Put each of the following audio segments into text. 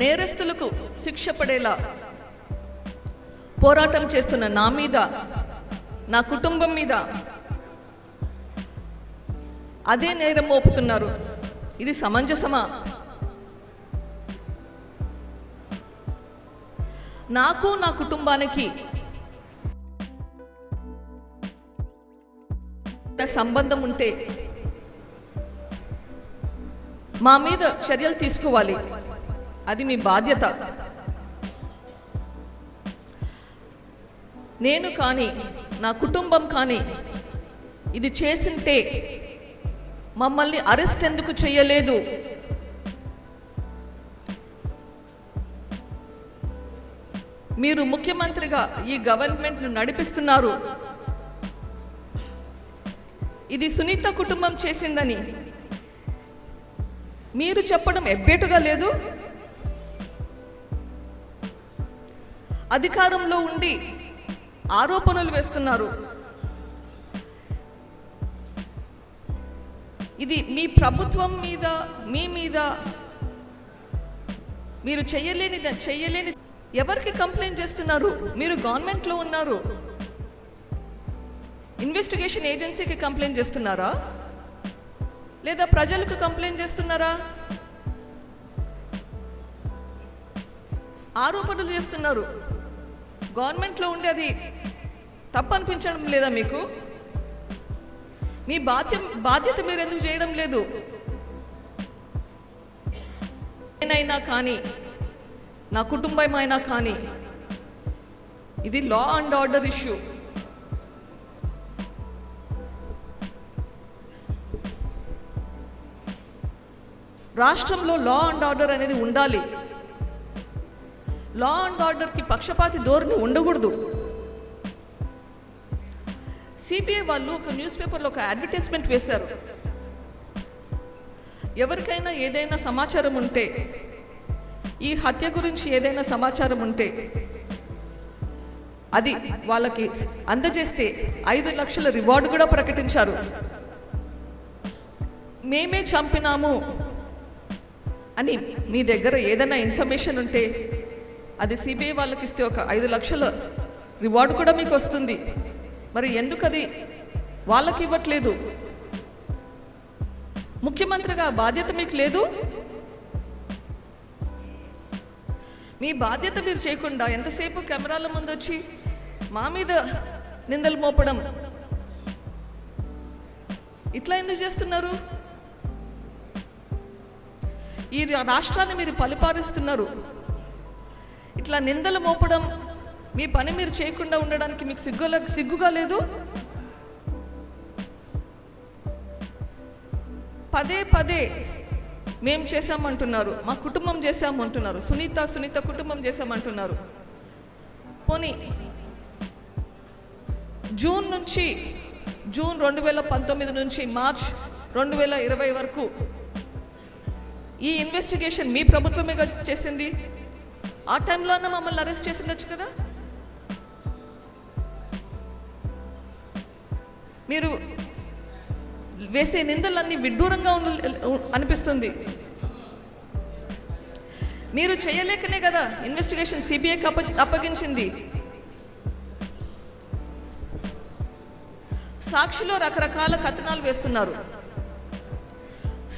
నేరస్తులకు శిక్ష పడేలా పోరాటం చేస్తున్న నా మీద, నా కుటుంబం మీద అదే నేరం మోపుతున్నారు. ఇది సమంజసమా? నాకు నా కుటుంబానికి సంబంధం ఉంటే మా మీద చర్యలు తీసుకోవాలి. అది మీ బాధ్యత. నేను కానీ నా కుటుంబం కానీ ఇది చేసింటే మమ్మల్ని అరెస్ట్ ఎందుకు చేయలేదు? మీరు ముఖ్యమంత్రిగా ఈ గవర్నమెంట్ను నడిపిస్తున్నారు. ఇది సునీత కుటుంబం చేసిందని మీరు చెప్పడం ఎబ్బేటుగా లేదు? అధికారంలో ఉండి ఆరోపణలు వేస్తున్నారు. ఇది మీ ప్రభుత్వం మీద, మీ మీద మీరు చెయ్యలేని ఎవరికి కంప్లైంట్ చేస్తున్నారు? మీరు గవర్నమెంట్లో ఉన్నారు. ఇన్వెస్టిగేషన్ ఏజెన్సీకి కంప్లైంట్ చేస్తున్నారా, లేదా ప్రజలకు కంప్లైంట్ చేస్తున్నారా? ఆరోపణలు చేస్తున్నారు. గవర్నమెంట్లో ఉండి అది తప్పు అనిపించడం లేదా మీకు? మీ బాధ్యత మీరు ఎందుకు చేయడం లేదు? నేనైనా కానీ నా కుటుంబం అయినా కానీ ఇది లా అండ్ ఆర్డర్ ఇష్యూ. రాష్ట్రంలో లా అండ్ ఆర్డర్ అనేది ఉండాలి. లా అండ్ ఆర్డర్కి పక్షపాతి ధోరణి ఉండకూడదు. సిబిఐ వాళ్ళు ఒక న్యూస్ పేపర్లో ఒక అడ్వర్టైజ్మెంట్ వేశారు. ఎవరికైనా ఏదైనా సమాచారం ఉంటే, ఈ హత్య గురించి ఏదైనా సమాచారం ఉంటే అది వాళ్ళకి అందజేస్తే 5 లక్షల రివార్డు కూడా ప్రకటించారు. మేమే చంపినాము అని మీ దగ్గర ఏదైనా ఇన్ఫర్మేషన్ ఉంటే అది సిబిఐ వాళ్ళకి ఇస్తే ఒక 5 లక్షల రివార్డు కూడా మీకు వస్తుంది. మరి ఎందుకు అది వాళ్ళకి ఇవ్వట్లేదు? ముఖ్యమంత్రిగా బాధ్యత మీకు లేదు? మీ బాధ్యత మీరు చేయకుండా ఎంతసేపు కెమెరాల ముందు వచ్చి మా మీద నిందలు మోపడం, ఇట్లా ఎందుకు చేస్తున్నారు? ఈ రాష్ట్రాన్ని మీరు పరిపాలిస్తున్నారు. ఇట్లా నిందలు మోపడం, మీ పని మీరు చేయకుండా ఉండడానికి మీకు సిగ్గుగా లేదు? పదే మేం చేశామంటున్నారు, మా కుటుంబం చేశామంటున్నారు, సునీత కుటుంబం చేశామంటున్నారు. పోనీ జూన్ 2019 నుంచి మార్చ్ 2020 వరకు ఈ ఇన్వెస్టిగేషన్ మీ ప్రభుత్వమే చేసింది. ఆ టైంలో అన్న మమ్మల్ని అరెస్ట్ చేసిండొచ్చు కదా? మీరు వేసే నిందలన్నీ విడ్డూరంగా అనిపిస్తుంది. మీరు చేయలేకనే కదా ఇన్వెస్టిగేషన్ సిబిఐకి అప్పగించింది. సాక్షిలో రకరకాల కథనాలు వేస్తున్నారు.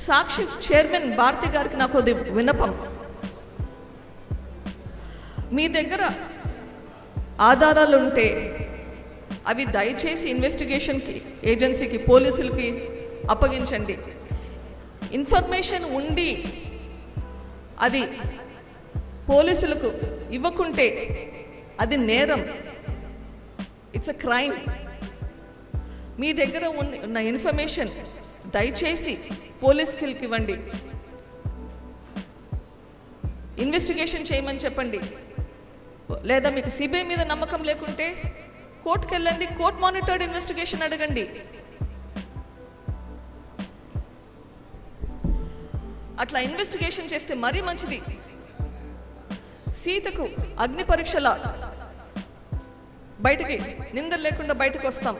సాక్షి చైర్మన్ భారతి గారికి నాకు విన్నపం, మీ దగ్గర ఆధారాలు ఉంటే అవి దయచేసి ఇన్వెస్టిగేషన్కి ఏజెన్సీకి, పోలీసులకి అప్పగించండి. ఇన్ఫర్మేషన్ ఉండి అది పోలీసులకు ఇవ్వకుంటే అది నేరం, ఇట్స్ అ క్రైమ్. మీ దగ్గర ఉన్న ఇన్ఫర్మేషన్ దయచేసి పోలీసుకి ఇవ్వండి, ఇన్వెస్టిగేషన్ చేయమని చెప్పండి. లేదా మీకు సిబిఐ మీద నమ్మకం లేకుంటే కోర్టుకు వెళ్ళండి, కోర్ట్ మానిటర్డ్ ఇన్వెస్టిగేషన్ అడగండి. అట్లా ఇన్వెస్టిగేషన్ చేస్తే మరీ మంచిది. సీతకు అగ్ని పరీక్షల బయటికి నిందలు లేకుండా బయటకు వస్తాం.